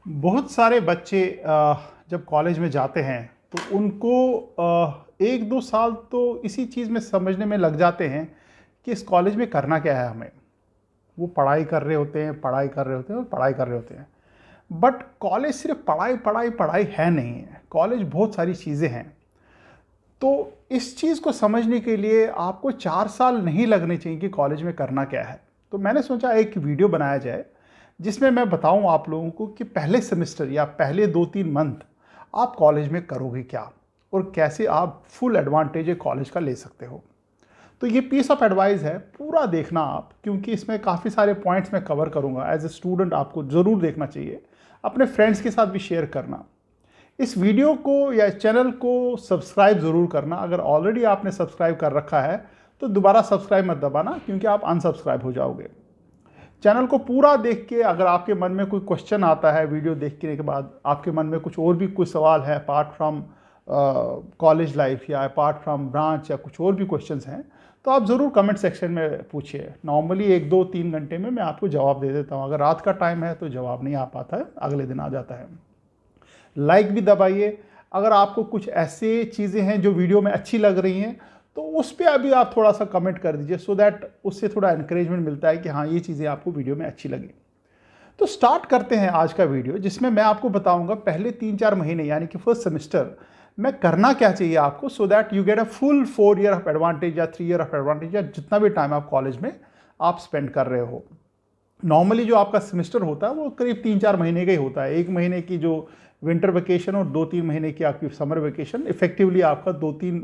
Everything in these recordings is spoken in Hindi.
बहुत सारे बच्चे जब कॉलेज में जाते हैं तो उनको 1-2 साल तो इसी चीज़ में समझने में लग जाते हैं कि इस कॉलेज में करना क्या है हमें। वो पढ़ाई कर रहे होते हैं, पढ़ाई कर रहे होते हैं और पढ़ाई कर रहे होते हैं। बट कॉलेज सिर्फ पढ़ाई, पढ़ाई, पढ़ाई है नहीं है। कॉलेज बहुत सारी चीज़ें हैं। तो इस चीज़ को समझने के लिए आपको 4 साल नहीं लगने चाहिए कि कॉलेज में करना क्या है। तो मैंने सोचा एक वीडियो बनाया जाए जिसमें मैं बताऊं आप लोगों को कि पहले सेमेस्टर या पहले 2-3 मंथ आप कॉलेज में करोगे क्या और कैसे आप फुल एडवांटेज कॉलेज का ले सकते हो। तो ये पीस ऑफ एडवाइस है, पूरा देखना आप, क्योंकि इसमें काफ़ी सारे पॉइंट्स मैं कवर करूँगा। एज ए स्टूडेंट आपको ज़रूर देखना चाहिए, अपने फ्रेंड्स के साथ भी शेयर करना। इस वीडियो को या इस चैनल को सब्सक्राइब ज़रूर करना। अगर ऑलरेडी आपने सब्सक्राइब कर रखा है तो दोबारा सब्सक्राइब मत दबाना, क्योंकि आप अनसब्सक्राइब हो जाओगे। चैनल को पूरा देख के अगर आपके मन में कोई क्वेश्चन आता है, वीडियो देखने के बाद आपके मन में कुछ और भी कुछ सवाल है अपार्ट फ्रॉम कॉलेज लाइफ या अपार्ट फ्रॉम ब्रांच या कुछ और भी क्वेश्चंस हैं, तो आप ज़रूर कमेंट सेक्शन में पूछिए। नॉर्मली 1-2-3 घंटे में मैं आपको जवाब दे देता हूँ। अगर रात का टाइम है तो जवाब नहीं आ पाता है, अगले दिन आ जाता है। लाइक भी दबाइए। अगर आपको कुछ ऐसे चीज़ें हैं जो वीडियो में अच्छी लग रही हैं तो उस पर अभी आप थोड़ा सा कमेंट कर दीजिए, सो दैट उससे थोड़ा इंकरेजमेंट मिलता है कि हाँ, ये चीज़ें आपको वीडियो में अच्छी लगी। तो स्टार्ट करते हैं आज का वीडियो, जिसमें मैं आपको बताऊंगा पहले 3-4 महीने यानी कि फर्स्ट सेमेस्टर में करना क्या चाहिए आपको, सो that you get a full 4 year of advantage या 3 ईयर ऑफ एडवांटेज या जितना भी टाइम आप कॉलेज में आप स्पेंड कर रहे हो। नॉर्मली जो आपका सेमेस्टर होता है वो करीब 3-4 महीने का ही होता है। 1 महीने की जो विंटर वेकेशन और 2-3 महीने की आपकी समर वेकेशन, इफेक्टिवली आपका 2-3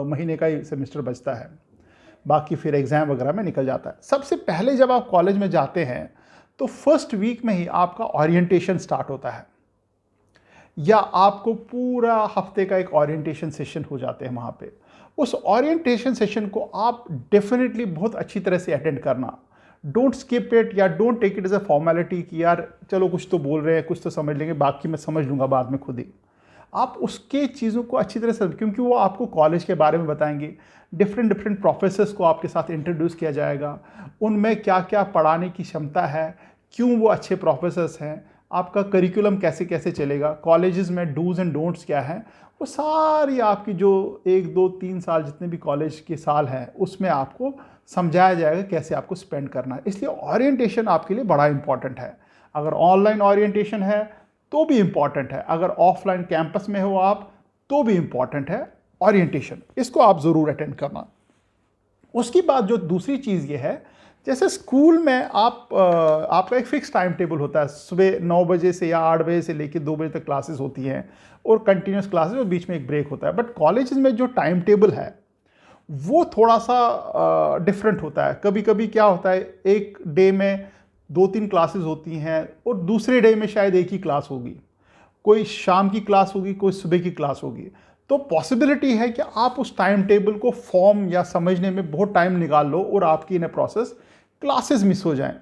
महीने का ही सेमेस्टर बचता है। बाकी फिर एग्ज़ाम वगैरह में निकल जाता है। सबसे पहले जब आप कॉलेज में जाते हैं तो फर्स्ट वीक में ही आपका ओरिएंटेशन स्टार्ट होता है, या आपको पूरा हफ्ते का एक ओरिएंटेशन सेशन हो जाते हैं वहाँ पे। उस ओरिएंटेशन सेशन को आप डेफिनेटली बहुत अच्छी तरह से अटेंड करना। डोंट स्किप इट या don't take it as a formality कि यार चलो कुछ तो बोल रहे हैं, कुछ तो समझ लेंगे, बाकी मैं समझ लूँगा बाद में खुद ही। आप उसके चीज़ों को अच्छी तरह से, क्योंकि वो आपको कॉलेज के बारे में बताएंगे। डिफरेंट डिफरेंट प्रोफेसर्स को आपके साथ इंट्रोड्यूस किया जाएगा, उनमें क्या क्या पढ़ाने की क्षमता है, क्यों वो अच्छे प्रोफेसर्स हैं, आपका करिकुलम कैसे कैसे चलेगा, कॉलेजेस में डूज एंड डोंट्स क्या हैं, वो सारी आपकी जो 1-2-3 साल जितने भी कॉलेज के साल हैं उसमें आपको समझाया जाएगा कैसे आपको स्पेंड करना है। इसलिए ओरिएंटेशन आपके लिए बड़ा इंपॉर्टेंट है। अगर ऑनलाइन ओरिएंटेशन है तो भी इंपॉर्टेंट है, अगर ऑफलाइन कैंपस में हो आप तो भी इंपॉर्टेंट है ओरिएंटेशन। इसको आप ज़रूर अटेंड करना। उसके बाद जो दूसरी चीज़ ये है, जैसे स्कूल में आपका एक फिक्स टाइम टेबल होता है। सुबह 9 बजे से या 8 बजे से लेकर 2 बजे तक क्लासेस होती हैं और कंटिन्यूस क्लासेस और बीच में एक ब्रेक होता है। बट कॉलेज में जो टाइम टेबल है वो थोड़ा सा डिफरेंट होता है। कभी कभी क्या होता है, एक डे में 2-3 क्लासेस होती हैं और दूसरे डे में शायद एक ही क्लास होगी। कोई शाम की क्लास होगी, कोई सुबह की क्लास होगी। तो पॉसिबिलिटी है कि आप उस टाइम टेबल को फॉर्म या समझने में बहुत टाइम निकाल लो और आपकी इन प्रोसेस क्लासेस मिस हो जाएं।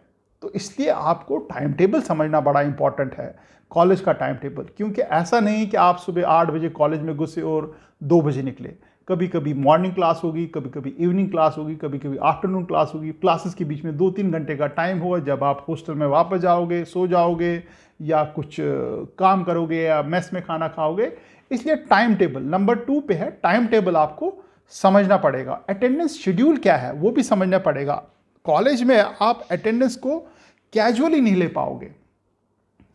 तो इसलिए आपको टाइम टेबल समझना बड़ा इंपॉर्टेंट है, कॉलेज का टाइम टेबल। क्योंकि ऐसा नहीं कि आप सुबह 8 बजे कॉलेज में घुसे और 2 बजे निकले। कभी कभी मॉर्निंग क्लास होगी, कभी कभी इवनिंग क्लास होगी, कभी कभी आफ्टरनून क्लास होगी। क्लासेस के बीच में 2-3 घंटे का टाइम होगा जब आप हॉस्टल में वापस जाओगे, सो जाओगे या कुछ काम करोगे या मेस में खाना खाओगे। इसलिए टाइम टेबल नंबर 2 पे है। टाइम टेबल आपको समझना पड़ेगा। अटेंडेंस शेड्यूल क्या है वो भी समझना पड़ेगा। कॉलेज में आप अटेंडेंस को कैजुअली नहीं ले पाओगे,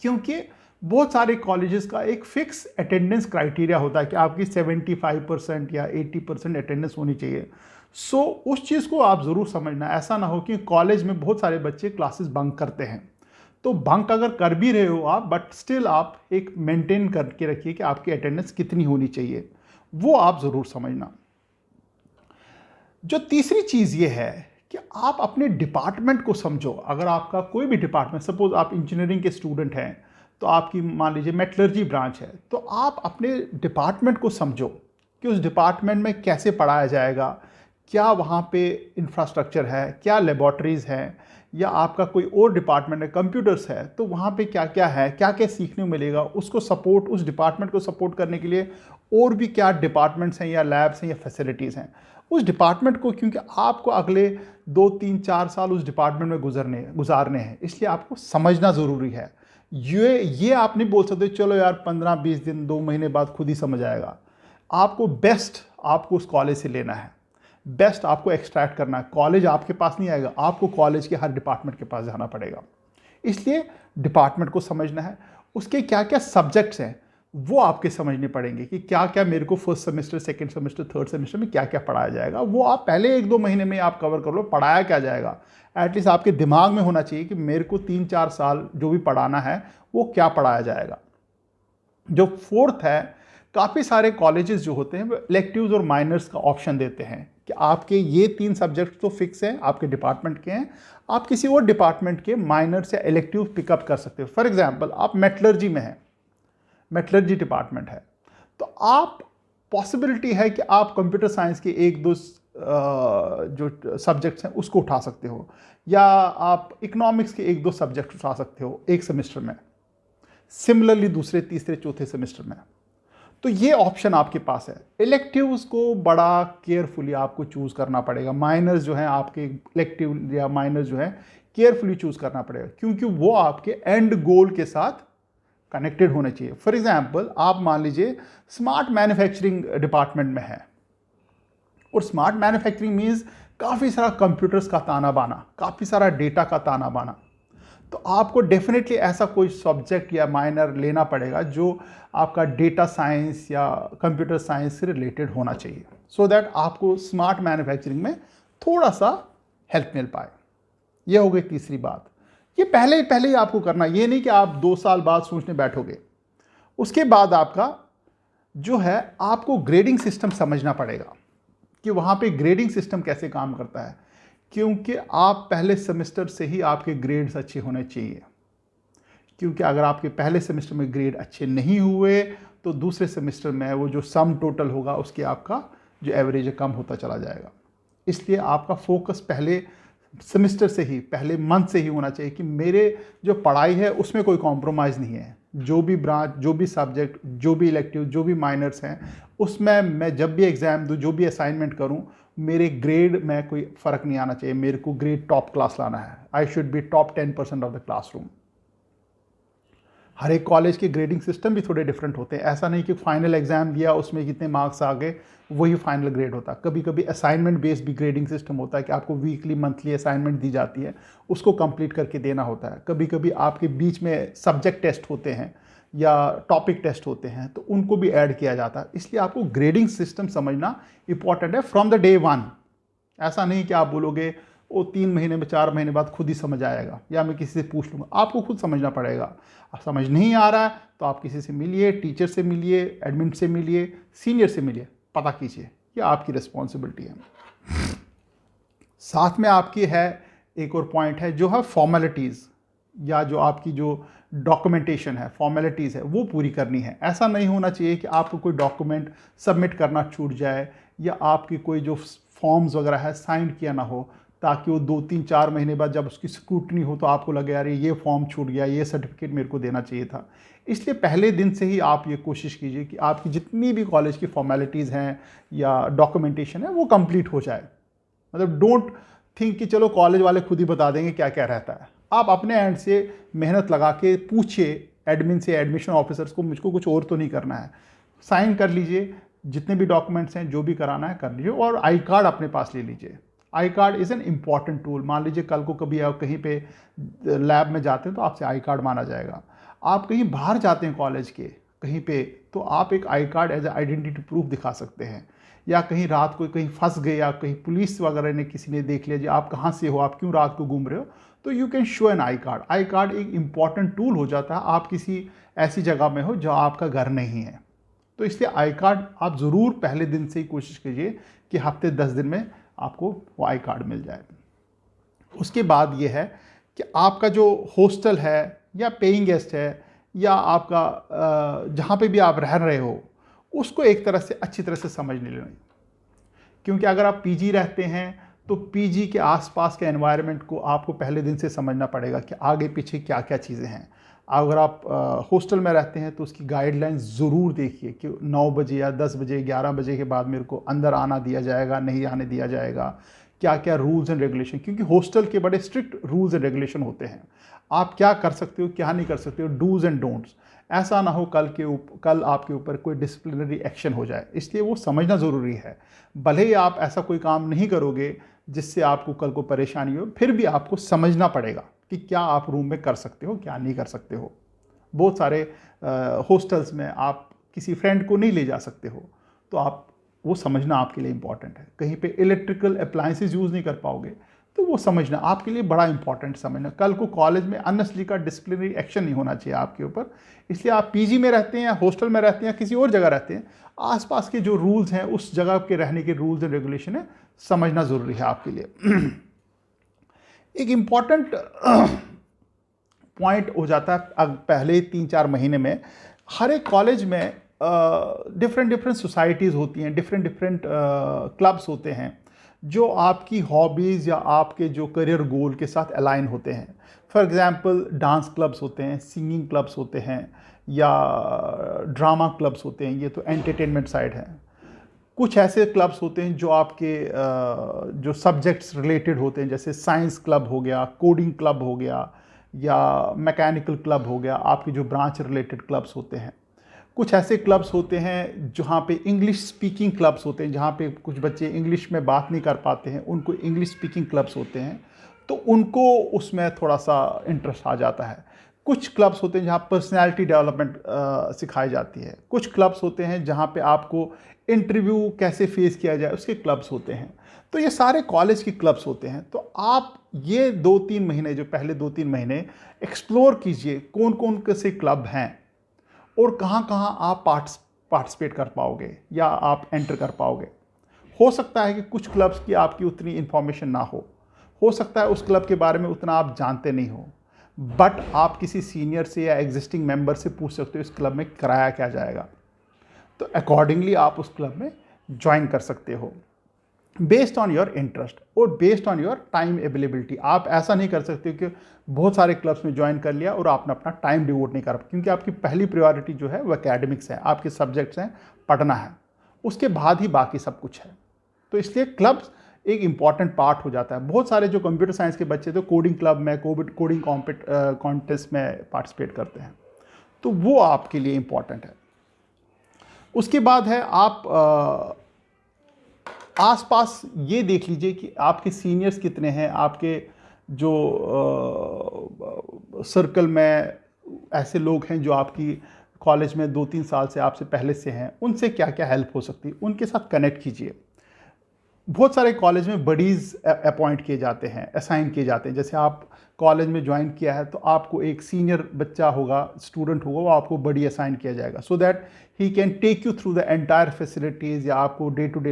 क्योंकि बहुत सारे कॉलेजेस का एक फिक्स अटेंडेंस क्राइटेरिया होता है कि आपकी 75% या 80% अटेंडेंस होनी चाहिए। सो उस चीज़ को आप ज़रूर समझना। ऐसा ना हो कि कॉलेज में बहुत सारे बच्चे क्लासेस बंक करते हैं। तो बंक अगर कर भी रहे हो आप, बट स्टिल आप एक मेंटेन करके रखिए कि आपकी अटेंडेंस कितनी होनी चाहिए, वो आप ज़रूर समझना। जो तीसरी चीज़ ये है कि आप अपने डिपार्टमेंट को समझो। अगर आपका कोई भी डिपार्टमेंट, सपोज आप इंजीनियरिंग के स्टूडेंट हैं तो आपकी मान लीजिए मेटलर्जी ब्रांच है, तो आप अपने डिपार्टमेंट को समझो कि उस डिपार्टमेंट में कैसे पढ़ाया जाएगा, क्या वहाँ पे इंफ्रास्ट्रक्चर है, क्या लेबॉर्ट्रीज़ हैं, या आपका कोई और डिपार्टमेंट है, कंप्यूटर्स है, तो वहाँ पे क्या क्या है, क्या क्या सीखने को मिलेगा, उसको सपोर्ट, उस डिपार्टमेंट को सपोर्ट करने के लिए और भी क्या डिपार्टमेंट्स हैं या लैब्स हैं या फैसिलिटीज़ हैं उस डिपार्टमेंट को। क्योंकि आपको अगले 2-3-4 साल उस डिपार्टमेंट में गुजारने हैं, इसलिए आपको समझना ज़रूरी है। ये आप नहीं बोल सकते चलो यार 15-20 दिन 2 महीने बाद खुद ही समझ आएगा। आपको बेस्ट आपको उस कॉलेज से लेना है, बेस्ट आपको एक्सट्रैक्ट करना है। कॉलेज आपके पास नहीं आएगा, आपको कॉलेज के हर डिपार्टमेंट के पास जाना पड़ेगा। इसलिए डिपार्टमेंट को समझना है, उसके क्या क्या सब्जेक्ट्स हैं वो आपके समझने पड़ेंगे कि क्या क्या मेरे को first semester, second semester, third semester में क्या क्या पढ़ाया जाएगा। वो आप पहले 1-2 महीने में आप कवर कर लो, पढ़ाया क्या जाएगा। एटलीस्ट आपके दिमाग में होना चाहिए कि मेरे को 3-4 साल जो भी पढ़ाना है वो क्या पढ़ाया जाएगा। जो फोर्थ है, काफ़ी सारे कॉलेजेस जो होते हैं वो इलेक्टिव्स और माइनर्स का ऑप्शन देते हैं कि आपके ये 3 सब्जेक्ट तो फिक्स हैं, आपके डिपार्टमेंट के हैं, आप किसी और डिपार्टमेंट के माइनर्स या इलेक्टिव पिकअप कर सकते हो। फॉर एग्जांपल आप मेटलर्जी में हैं, मेटलर्जी डिपार्टमेंट है, तो आप पॉसिबिलिटी है कि आप कंप्यूटर साइंस के 1-2 जो सब्जेक्ट्स हैं उसको उठा सकते हो, या आप इकोनॉमिक्स के 1-2 सब्जेक्ट उठा सकते हो एक सेमेस्टर में, सिमिलरली दूसरे, तीसरे, चौथे सेमेस्टर में। तो ये ऑप्शन आपके पास है। इलेक्टिव्स को बड़ा केयरफुली आपको चूज़ करना पड़ेगा। माइनर्स जो हैं आपके, इलेक्टिव या माइनर्स जो हैं केयरफुली चूज़ करना पड़ेगा, क्योंकि वो आपके एंड गोल के साथ कनेक्टेड होने चाहिए। फॉर एग्जाम्पल आप मान लीजिए स्मार्ट मैन्युफैक्चरिंग डिपार्टमेंट में है, और स्मार्ट मैन्युफैक्चरिंग मीन्स काफ़ी सारा कंप्यूटर्स का ताना बाना, काफ़ी सारा डेटा का ताना बाना, तो आपको डेफिनेटली ऐसा कोई सब्जेक्ट या माइनर लेना पड़ेगा जो आपका डेटा साइंस या कंप्यूटर साइंस से रिलेटेड होना चाहिए, सो दैट आपको स्मार्ट मैन्युफैक्चरिंग में थोड़ा सा हेल्प मिल पाए। ये हो गई तीसरी बात। ये पहले ही आपको करना, ये नहीं कि आप 2 साल बाद सोचने बैठोगे। उसके बाद आपका जो है, आपको ग्रेडिंग सिस्टम समझना पड़ेगा कि वहाँ पे ग्रेडिंग सिस्टम कैसे काम करता है, क्योंकि आप पहले सेमेस्टर से ही आपके ग्रेड्स अच्छे होने चाहिए। क्योंकि अगर आपके पहले सेमेस्टर में ग्रेड अच्छे नहीं हुए तो दूसरे सेमेस्टर में वो जो सम टोटल होगा उसके आपका जो एवरेज है कम होता चला जाएगा। इसलिए आपका फोकस पहले सेमेस्टर से ही, पहले मंथ से ही होना चाहिए कि मेरे जो पढ़ाई है उसमें कोई कॉम्प्रोमाइज़ नहीं है। जो भी ब्रांच, जो भी सब्जेक्ट, जो भी इलेक्टिव, जो भी माइनर्स हैं, उसमें मैं जब भी एग्ज़ाम दूँ, जो भी असाइनमेंट करूँ, मेरे ग्रेड में कोई फ़र्क नहीं आना चाहिए। मेरे को ग्रेड टॉप क्लास लाना है। I should be top 10% of the classroom. हर एक कॉलेज के ग्रेडिंग सिस्टम भी थोड़े डिफरेंट होते हैं। ऐसा नहीं कि फाइनल एग्जाम दिया उसमें कितने मार्क्स आ गए वही फाइनल ग्रेड होता। कभी कभी असाइनमेंट बेस्ड भी ग्रेडिंग सिस्टम होता है कि आपको वीकली, मंथली असाइनमेंट दी जाती है, उसको कंप्लीट करके देना होता है। कभी कभी आपके बीच में सब्जेक्ट टेस्ट होते हैं या टॉपिक टेस्ट होते हैं, तो उनको भी ऐड किया जाता है। इसलिए आपको ग्रेडिंग सिस्टम समझना इंपॉर्टेंट है फ्रॉम द डे 1। ऐसा नहीं कि आप बोलोगे वो 3 महीने में, 4 महीने बाद खुद ही समझ आएगा या मैं किसी से पूछ लूँगा। आपको खुद समझना पड़ेगा। समझ नहीं आ रहा है तो आप किसी से मिलिए, टीचर से मिलिए, एडमिन से मिलिए, सीनियर से मिलिए, पता कीजिए। ये आपकी रिस्पॉन्सिबिलिटी है। साथ में आपकी है एक और पॉइंट है जो है फॉर्मेलिटीज़, या जो आपकी जो डॉक्यूमेंटेशन है, फॉर्मेलिटीज़ है, वो पूरी करनी है। ऐसा नहीं होना चाहिए कि आपको कोई डॉक्यूमेंट सबमिट करना छूट जाए या आपकी कोई जो फॉर्म्स वगैरह है साइन किया ना हो, ताकि वो 2-3-4 महीने बाद जब उसकी स्क्रूटनी हो तो आपको लगे यार ये फॉर्म छूट गया, ये सर्टिफिकेट मेरे को देना चाहिए था। इसलिए पहले दिन से ही आप ये कोशिश कीजिए कि आपकी जितनी भी कॉलेज की फॉर्मेलिटीज़ हैं या डॉक्यूमेंटेशन है वो कंप्लीट हो जाए। मतलब डोंट थिंक कि चलो कॉलेज वाले खुद ही बता देंगे क्या क्या रहता है। आप अपने एंड से मेहनत लगा के पूछिए एडमिन से, एडमिशन ऑफिसर्स को, मुझको कुछ और तो नहीं करना है, साइन कर लीजिए, जितने भी डॉक्यूमेंट्स हैं जो भी कराना है कर लीजिए, और आई कार्ड अपने पास ले लीजिए। I card is an important tool. मान लीजिए कल को कभी आप कहीं पे लैब में जाते हैं तो आपसे आई कार्ड मांगा जाएगा। आप कहीं बाहर जाते हैं कॉलेज के कहीं पे, तो आप एक I card as a identity proof दिखा सकते हैं। या कहीं रात को कहीं फंस गए या कहीं पुलिस वगैरह ने, किसी ने देख लिया जी आप कहाँ से हो, आप क्यों रात को घूम रहे हो, तो you can show N I card. I card एक इम्पॉर्टेंट टूल हो जाता है आप किसी ऐसी जगह में हो जहाँ आपका घर नहीं है। तो इसलिए आई कार्ड आप ज़रूर पहले दिन से ही कोशिश कीजिए कि हफ्ते 10 दिन में आपको वो आई कार्ड मिल जाए। उसके बाद ये है कि आपका जो हॉस्टल है या पेइंग गेस्ट है या आपका जहाँ पे भी आप रह रहे हो, उसको एक तरह से अच्छी तरह से समझ लेना। क्योंकि अगर आप पीजी रहते हैं तो पीजी के आसपास के एनवायरनमेंट को आपको पहले दिन से समझना पड़ेगा कि आगे पीछे क्या क्या चीज़ें हैं। अगर आप हॉस्टल में रहते हैं तो उसकी गाइडलाइंस ज़रूर देखिए कि 9 बजे या 10 बजे, 11 बजे के बाद मेरे को अंदर आना दिया जाएगा, नहीं आने दिया जाएगा। क्या क्या रूल्स एंड रेगुलेशन, क्योंकि हॉस्टल के बड़े स्ट्रिक्ट रूल्स एंड रेगुलेशन होते हैं। आप क्या कर सकते हो, क्या नहीं कर सकते हो, डूज एंड डोंट्स। ऐसा ना हो कल आपके ऊपर कोई डिसिप्लिनरी एक्शन हो जाए, इसलिए वो समझना ज़रूरी है। भले ही आप ऐसा कोई काम नहीं करोगे जिससे आपको कल को परेशानी हो, फिर भी आपको समझना पड़ेगा कि क्या आप रूम में कर सकते हो, क्या नहीं कर सकते हो। बहुत सारे हॉस्टल्स में आप किसी फ्रेंड को नहीं ले जा सकते हो, तो आप वो समझना आपके लिए इंपॉर्टेंट है। कहीं पे इलेक्ट्रिकल अप्लायंसेस यूज़ नहीं कर पाओगे, तो वो समझना आपके लिए बड़ा इंपॉर्टेंट समझना। कल को कॉलेज में अननेसेसरी का डिसिप्लिनरी एक्शन नहीं होना चाहिए आपके ऊपर। इसलिए आप पीजी में रहते हैं या हॉस्टल में रहते हैं या किसी और जगह रहते हैं, आसपास के जो रूल्स हैं, उस जगह के रहने के रूल्स एंड रेगुलेशन है, समझना ज़रूरी है आपके लिए। एक इम्पॉर्टेंट पॉइंट हो जाता है, अब पहले 3-4 महीने में हर एक कॉलेज में डिफरेंट सोसाइटीज़ होती हैं, डिफरेंट क्लब्स होते हैं जो आपकी हॉबीज़ या आपके जो करियर गोल के साथ अलाइन होते हैं। फॉर एग्जांपल डांस क्लब्स होते हैं, सिंगिंग क्लब्स होते हैं, या ड्रामा क्लब्स होते हैं, ये तो एंटरटेनमेंट साइड है। कुछ ऐसे क्लब्स होते हैं जो आपके जो सब्जेक्ट्स रिलेटेड होते हैं, जैसे साइंस क्लब हो गया, कोडिंग क्लब हो गया, या मैकेनिकल क्लब हो गया, आपकी जो ब्रांच रिलेटेड क्लब्स होते हैं। कुछ ऐसे क्लब्स होते हैं जहाँ पे इंग्लिश स्पीकिंग क्लब्स होते हैं, जहाँ पे कुछ बच्चे इंग्लिश में बात नहीं कर पाते हैं, उनको इंग्लिश स्पीकिंग क्लब्स होते हैं, तो उनको उसमें थोड़ा सा इंटरेस्ट आ जाता है। कुछ क्लब्स होते हैं जहाँ पर्सनैलिटी डेवलपमेंट सिखाई जाती है। कुछ क्लब्स होते हैं जहाँ पे आपको इंटरव्यू कैसे फेस किया जाए, उसके क्लब्स होते हैं। तो ये सारे कॉलेज की क्लब्स होते हैं। तो आप ये 2-3 महीने, जो पहले 2-3 महीने एक्सप्लोर कीजिए कौन कौन से क्लब हैं और कहाँ कहाँ आप पार्टिसिपेट कर पाओगे या आप एंटर कर पाओगे। हो सकता है कि कुछ क्लब्स की आपकी उतनी इन्फॉर्मेशन ना हो सकता है उस क्लब के बारे में उतना आप जानते नहीं हो, बट आप किसी सीनियर से या एग्जिस्टिंग मेंबर से पूछ सकते हो इस क्लब में कराया क्या जाएगा, तो अकॉर्डिंगली आप उस क्लब में ज्वाइन कर सकते हो बेस्ड ऑन योर इंटरेस्ट और based on your time availability. आप ऐसा नहीं कर सकते कि बहुत सारे क्लब्स में ज्वाइन कर लिया और आपने अपना टाइम डिवोट नहीं कर, क्योंकि आपकी पहली प्रायोरिटी जो है वो एकेडमिक्स है, आपके सब्जेक्ट्स हैं, पढ़ना है, उसके बाद ही बाकी सब कुछ है। तो इसलिए क्लब्स एक इम्पॉर्टेंट पार्ट हो जाता है। बहुत सारे जो कंप्यूटर साइंस के बच्चे तो कोडिंग क्लब में, कोडिंग कॉन्टेस्ट में पार्टिसिपेट करते हैं, तो वो आपके लिए इम्पॉर्टेंट है। उसके बाद है आप आसपास ये देख लीजिए कि आपके सीनियर्स कितने हैं, आपके जो सर्कल में ऐसे लोग हैं जो आपकी कॉलेज में 2-3 साल से आपसे पहले से हैं, उनसे क्या क्या हेल्प हो सकती है, उनके साथ कनेक्ट कीजिए। बहुत सारे कॉलेज में बडीज़ अपॉइंट किए जाते हैं, असाइन किए जाते हैं। जैसे आप कॉलेज में ज्वाइन किया है तो आपको एक सीनियर बच्चा होगा, स्टूडेंट होगा, वो आपको बडी असाइन किया जाएगा, so that he can take you through the entire facilities. या आपको day to day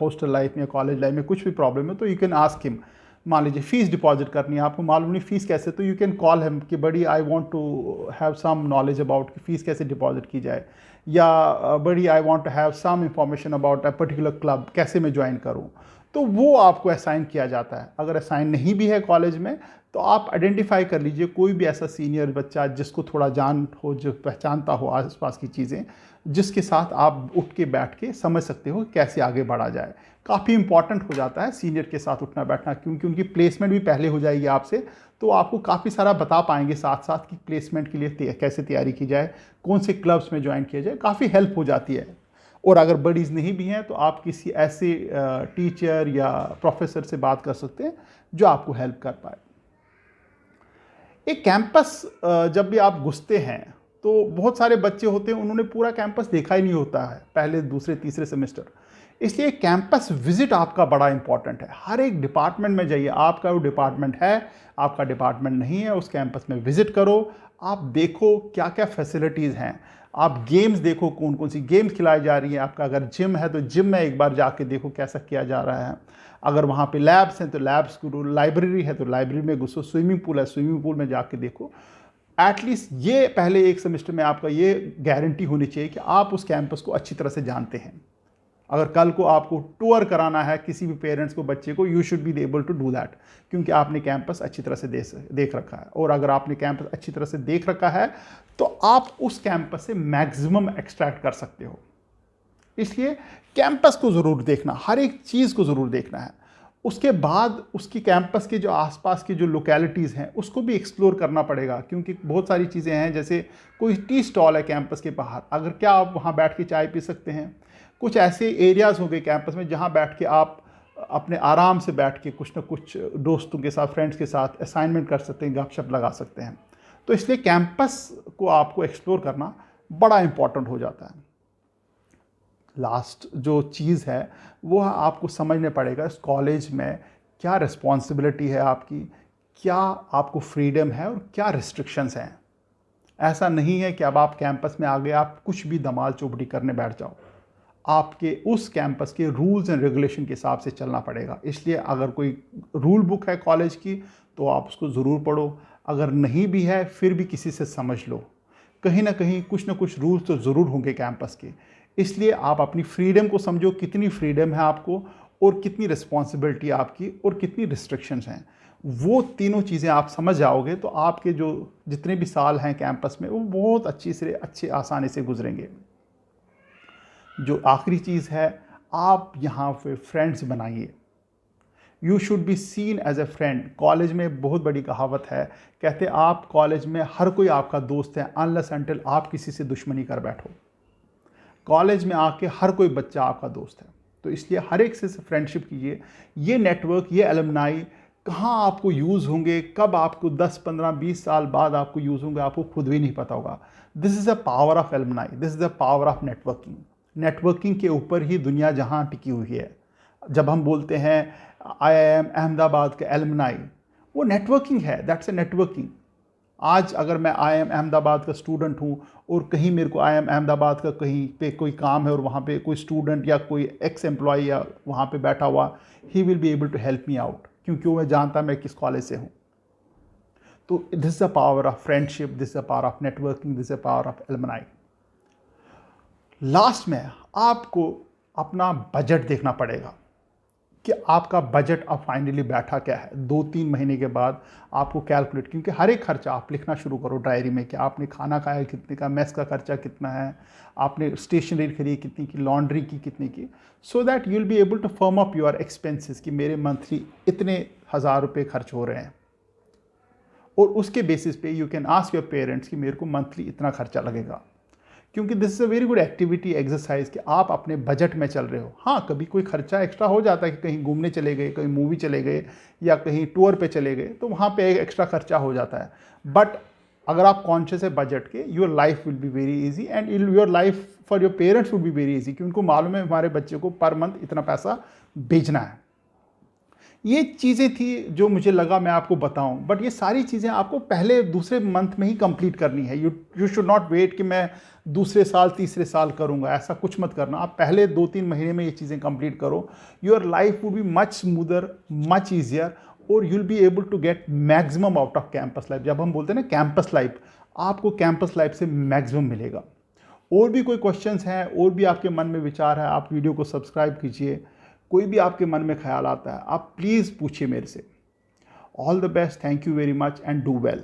hostel life में, कॉलेज लाइफ में कुछ भी प्रॉब्लम है तो यू कैन आस्क हिम। मान लीजिए फ़ीस डिपॉजिट करनी है, आपको मालूम नहीं फ़ीस कैसे, तो यू कैन कॉल हिम कि buddy I want to have some knowledge about कि फ़ीस कैसे डिपॉजिट की जाए, या buddy I want to have some information about a particular club, कैसे मैं ज्वाइन करूँ। तो वो आपको असाइन किया जाता है। अगर असाइन नहीं भी है कॉलेज में तो आप आइडेंटिफाई कर लीजिए कोई भी ऐसा सीनियर बच्चा जिसको थोड़ा जान हो, जो पहचानता हो आसपास की चीज़ें, जिसके साथ आप उठ के बैठ के समझ सकते हो कैसे आगे बढ़ा जाए। काफ़ी इंपॉर्टेंट हो जाता है सीनियर के साथ उठना बैठना, क्योंकि उनकी प्लेसमेंट भी पहले हो जाएगी आपसे, तो आपको काफ़ी सारा बता पाएंगे साथ साथ कि प्लेसमेंट के लिए कैसे तैयारी की जाए, कौन से क्लब्स में ज्वाइन किया जाए, काफ़ी हेल्प हो जाती है। और अगर बडीज़ नहीं भी हैं तो आप किसी ऐसे टीचर या प्रोफेसर से बात कर सकते हैं जो आपको हेल्प कर पाए। एक कैंपस जब भी आप घुसते हैं तो बहुत सारे बच्चे होते हैं, उन्होंने पूरा कैंपस देखा ही नहीं होता है पहले, दूसरे, तीसरे सेमेस्टर। इसलिए कैंपस विजिट आपका बड़ा इंपॉर्टेंट है। हर एक डिपार्टमेंट में जाइए, आपका वो डिपार्टमेंट है, आपका डिपार्टमेंट नहीं है, उस कैंपस में विजिट करो। आप देखो क्या क्या फैसिलिटीज़ हैं, आप गेम्स देखो कौन कौन सी गेम्स खिलाई जा रही हैं। आपका अगर जिम है तो जिम में एक बार जाके देखो कैसा किया जा रहा है। अगर वहाँ पे लैब्स हैं तो लैब्स को, लाइब्रेरी है तो लाइब्रेरी में घुसो, स्विमिंग पूल है स्विमिंग पूल में जाके देखो। एटलीस्ट ये पहले एक सेमेस्टर में आपका ये गारंटी होनी चाहिए कि आप उस कैंपस को अच्छी तरह से जानते हैं। अगर कल को आपको टूर कराना है किसी भी पेरेंट्स को, बच्चे को, you should be able to do that, क्योंकि आपने कैंपस अच्छी तरह से देख रखा है। और अगर आपने कैंपस अच्छी तरह से देख रखा है तो आप उस कैंपस से मैक्सिमम एक्सट्रैक्ट कर सकते हो। इसलिए कैंपस को ज़रूर देखना, हर एक चीज़ को ज़रूर देखना है। उसके बाद उसकी कैंपस के जो आसपास की जो लोकेलिटीज़ हैं उसको भी एक्सप्लोर करना पड़ेगा, क्योंकि बहुत सारी चीज़ें हैं, जैसे कोई टी स्टॉल है कैंपस के बाहर, अगर क्या आप वहाँ बैठ के चाय पी सकते हैं। कुछ ऐसे एरियाज़ हो गए कैंपस में जहाँ बैठ के आप अपने आराम से बैठ के कुछ ना कुछ दोस्तों के साथ, फ्रेंड्स के साथ असाइनमेंट कर सकते हैं, गपशप लगा सकते हैं। तो इसलिए कैंपस को आपको एक्सप्लोर करना बड़ा इम्पॉर्टेंट हो जाता है। लास्ट जो चीज़ है वो आपको समझने पड़ेगा इस कॉलेज में क्या रिस्पॉन्सिबिलिटी है आपकी, क्या आपको फ्रीडम है और क्या रिस्ट्रिक्शंस हैं। ऐसा नहीं है कि अब आप कैंपस में आ गए आप कुछ भी धमाल चौपटी करने बैठ जाओ। आपके उस कैंपस के रूल्स एंड रेगुलेशन के हिसाब से चलना पड़ेगा। इसलिए अगर कोई रूल बुक है कॉलेज की तो आप उसको ज़रूर पढ़ो, अगर नहीं भी है फिर भी किसी से समझ लो। कहीं ना कहीं कुछ ना कुछ रूल्स तो ज़रूर होंगे कैंपस के। इसलिए आप अपनी फ्रीडम को समझो, कितनी फ्रीडम है आपको और कितनी रिस्पॉन्सिबिलिटी आपकी और कितनी रिस्ट्रिक्शंस हैं। वो तीनों चीज़ें आप समझ जाओगे तो आपके जो जितने भी साल हैं कैंपस में वो बहुत अच्छे आसानी से गुजरेंगे। जो आखिरी चीज़ है, आप यहाँ पे फ्रेंड्स बनाइए। You should be seen as a friend. College में बहुत बड़ी कहावत है, कहते आप कॉलेज में हर कोई आपका दोस्त है अनलेस अनटिल आप किसी से दुश्मनी कर बैठो। कॉलेज में आके हर कोई बच्चा आपका दोस्त है, तो इसलिए हर एक से फ्रेंडशिप कीजिए। ये नेटवर्क, ये एलुमनाई कहाँ आपको यूज़ होंगे, कब आपको 10, 15, 20 साल बाद आपको यूज़ होंगे, आपको खुद भी नहीं पता होगा। This is the power of alumni, this is the power of networking. Networking के ऊपर ही दुनिया जहाँ टिकी हुई है। जब हम बोलते हैं IIM अहमदाबाद का एलुमनाई, वो नेटवर्किंग है, दैट्स ए नेटवर्किंग। आज अगर मैं IIM अहमदाबाद का स्टूडेंट हूँ और कहीं मेरे को IIM अहमदाबाद का कहीं पे कोई काम है और वहाँ पे कोई स्टूडेंट या कोई एक्स एम्प्लॉय या वहाँ पे बैठा हुआ, he will be able to help me out, क्योंकि वो जानता मैं किस कॉलेज से हूँ। तो this is the power of friendship, this is the power of networking, this is the power of alumni. Last में आपको अपना बजट देखना पड़ेगा कि आपका बजट अब फाइनली बैठा क्या है। 2-3 महीने के बाद आपको कैलकुलेट, क्योंकि हर एक खर्चा आप लिखना शुरू करो डायरी में कि आपने खाना खाया कितने का, मेस का खर्चा कितना है, आपने स्टेशनरी खरीदी कितनी की, लॉन्ड्री की कितनी की, so that you will be able to firm up your expenses कि मेरे मंथली इतने हज़ार रुपये खर्च हो रहे हैं। और उसके बेसिस पे you can ask your parents कि मेरे को मंथली इतना खर्चा लगेगा, क्योंकि this is a very good activity exercise कि आप अपने बजट में चल रहे हो। हाँ, कभी कोई खर्चा एक्स्ट्रा हो जाता है कि कहीं घूमने चले गए, कहीं मूवी चले गए या कहीं टूर पे चले गए, तो वहाँ पे एक एक्स्ट्रा खर्चा हो जाता है। बट अगर आप कॉन्शियस है बजट के, your life will be very easy and your life for your parents will be very easy, क्योंकि उनको मालूम है हमारे बच्चे को पर मंथ इतना पैसा भेजना है। ये चीज़ें थी जो मुझे लगा मैं आपको बताऊं, बट ये सारी चीज़ें आपको पहले दूसरे मंथ में ही कंप्लीट करनी है। यू शुड नॉट वेट कि मैं दूसरे साल तीसरे साल करूंगा, ऐसा कुछ मत करना। आप पहले 2-3 महीने में ये चीज़ें कंप्लीट करो। Your life would be much smoother, much easier, और you will be able to get maximum out of campus life. जब हम बोलते हैं ना कैंपस लाइफ, आपको कैंपस लाइफ से मैक्सिमम मिलेगा। और भी कोई क्वेश्चंस हैं और भी आपके मन में विचार है, आप वीडियो को सब्सक्राइब कीजिए। कोई भी आपके मन में ख्याल आता है आप प्लीज़ पूछिए मेरे से। All the best, thank you very much and do well.